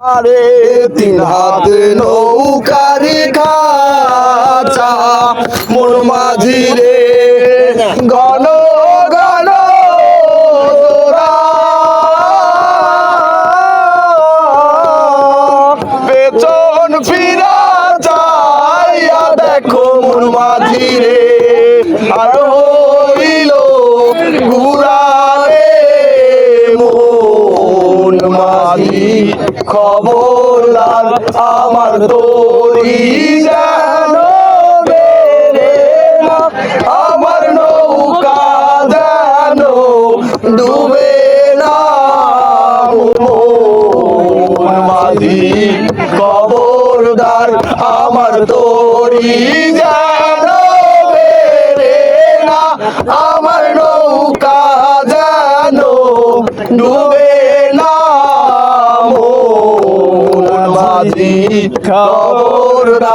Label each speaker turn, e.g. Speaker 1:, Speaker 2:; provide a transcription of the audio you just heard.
Speaker 1: আরে তিন হাত নৌকারি খাঁচা মোর মাঝি রে গণ গণ তোরা পেছন ফিরা যাইয়া দেখো মোর মাঝি রে আর হইল ঘুরারে মন মাঝি খবরদার আমার তোরি যেন বেরে না আমার নৌকা যেন ডুবে না মন মাঝি খবরদার আমার তোরি যেন বেরে না আমার নৌকা যেন ডুবে না মন মাঝি খবরদার।